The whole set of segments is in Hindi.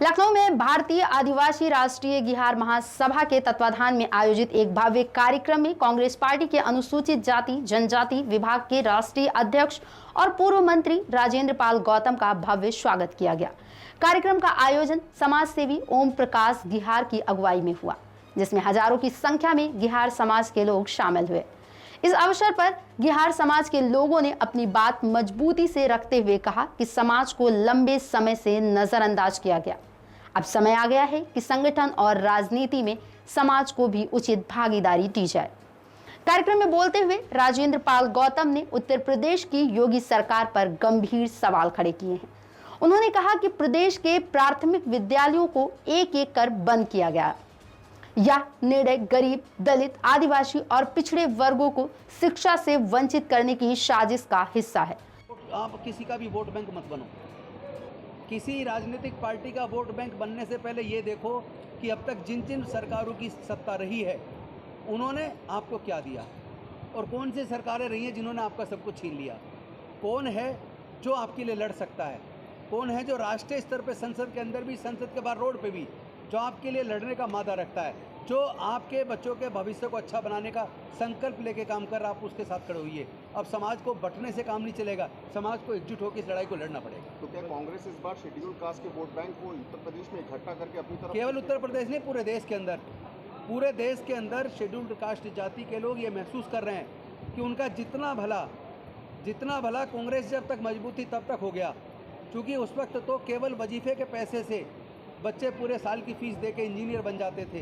लखनऊ में भारतीय आदिवासी राष्ट्रीय गिहार महासभा के तत्वाधान में आयोजित एक भव्य कार्यक्रम में कांग्रेस पार्टी के अनुसूचित जाति जनजाति विभाग के राष्ट्रीय अध्यक्ष और पूर्व मंत्री राजेंद्र पाल गौतम का भव्य स्वागत किया गया। कार्यक्रम का आयोजन समाज सेवी ओम प्रकाश गिहार की अगुवाई में हुआ, जिसमें हजारों की संख्या में गिहार समाज के लोग शामिल हुए। इस अवसर पर गिहार समाज के लोगों ने अपनी बात मजबूती से रखते हुए कहा कि समाज को लंबे समय से नजरअंदाज किया गया। अब समय आ गया है कि संगठन और राजनीति में समाज को भी उचित भागीदारी दी जाए। कार्यक्रम में बोलते हुए राजेंद्र पाल गौतम ने उत्तर प्रदेश की योगी सरकार पर गंभीर सवाल खड़े किए हैं। उन्होंने कहा कि प्रदेश के प्राथमिक विद्यालयों को एक एक कर बंद किया गया। यह निर्णय गरीब, दलित, आदिवासी और पिछड़े वर्गों को शिक्षा से वंचित करने की साजिश का हिस्सा है। आप किसी का भी वोट बैंक मत बनो। किसी राजनीतिक पार्टी का वोट बैंक बनने से पहले ये देखो कि अब तक जिन जिन सरकारों की सत्ता रही है उन्होंने आपको क्या दिया और कौन सी सरकारें रही हैं जिन्होंने आपका सब कुछ छीन लिया। कौन है जो आपके लिए लड़ सकता है, कौन है जो राष्ट्रीय स्तर पर संसद के अंदर भी, संसद के बाहर रोड पे भी जो आपके लिए लड़ने का मादा रखता है, जो आपके बच्चों के भविष्य को अच्छा बनाने का संकल्प लेके काम कर रहा, आप उसके साथ खड़े होइए। अब समाज को बंटने से काम नहीं चलेगा, समाज को एकजुट होकर इस लड़ाई को लड़ना पड़ेगा। तो क्या कांग्रेस इस बार शेड्यूल कास्ट के वोट बैंक को उत्तर प्रदेश में इकट्ठा करके अपनी तरफ, केवल उत्तर प्रदेश नहीं, पूरे देश के अंदर शेड्यूल्ड कास्ट जाति के लोग ये महसूस कर रहे हैं कि उनका जितना भला कांग्रेस जब तक मजबूत थी तब तक हो गया, क्योंकि उस वक्त तो केवल वजीफे के पैसे से बच्चे पूरे साल की फीस दे के इंजीनियर बन जाते थे,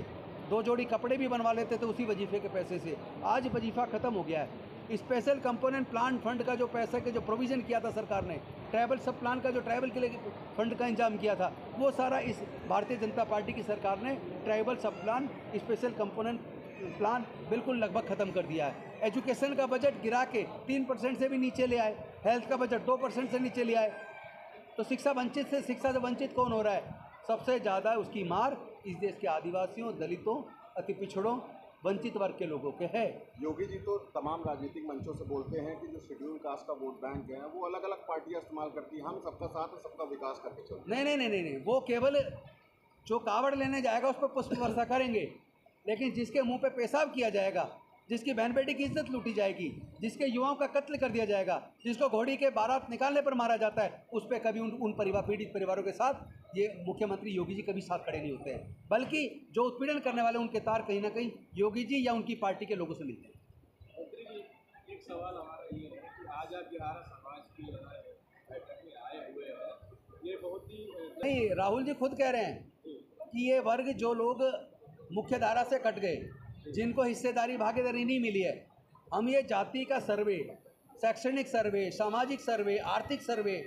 2 जोड़ी कपड़े भी बनवा लेते थे उसी वजीफे के पैसे से। आज वजीफा ख़त्म हो गया है। स्पेशल कंपोनेंट प्लान फंड का जो पैसे के जो प्रोविज़न किया था सरकार ने, ट्राइबल सब प्लान का जो ट्राइबल के लिए फंड का इंतजाम किया था, वो सारा इस भारतीय जनता पार्टी की सरकार ने ट्राइबल सब प्लान, स्पेशल कंपोनेंट प्लान बिल्कुल लगभग ख़त्म कर दिया है। एजुकेशन का बजट गिरा के 3% से भी नीचे ले आए, हेल्थ का बजट 2% से नीचे ले आए। तो शिक्षा से वंचित कौन हो रहा है? सबसे ज़्यादा उसकी मार इस देश के आदिवासियों, दलितों, अति पिछड़ों, वंचित वर्ग के लोगों के है। योगी जी तो तमाम राजनीतिक मंचों से बोलते हैं कि जो शेड्यूल कास्ट का वोट बैंक है वो अलग अलग पार्टियां इस्तेमाल करती हैं, हम सबका साथ और सबका विकास करके चलते हैं। नहीं, वो केवल जो कावड़ लेने जाएगा उस पर पुष्प वर्षा करेंगे, लेकिन जिसके मुंह पे पेशाब किया जाएगा, जिसकी बहन बेटी की इज्जत लूटी जाएगी, जिसके युवाओं का कत्ल कर दिया जाएगा, जिसको घोड़ी के बारात निकालने पर मारा जाता है, उस पर कभी उन पीड़ित परिवारों के साथ ये मुख्यमंत्री योगी जी कभी साथ खड़े नहीं होते हैं, बल्कि जो उत्पीड़न करने वाले उनके तार कहीं ना कहीं योगी जी या उनकी पार्टी के लोगों से मिलते हैं। मंत्री जी, एक सवाल हमारा ये है कि आज आप गिहार समाज की बैठक में आए हुए हैं, ये बहुत ही नहीं, राहुल जी खुद कह रहे हैं कि ये वर्ग जो लोग मुख्य धारा से कट गए, जिनको हिस्सेदारी भागीदारी नहीं मिली है, हम ये जाति का सर्वे, शैक्षणिक सर्वे, सामाजिक सर्वे, आर्थिक सर्वे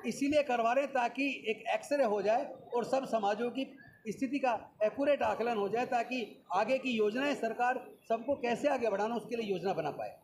इसीलिए करवा रहे हैं ताकि एक एक्सरे हो जाए और सब समाजों की स्थिति का एक्यूरेट आकलन हो जाए, ताकि आगे की योजनाएं सरकार सबको कैसे आगे बढ़ाना उसके लिए योजना बना पाए।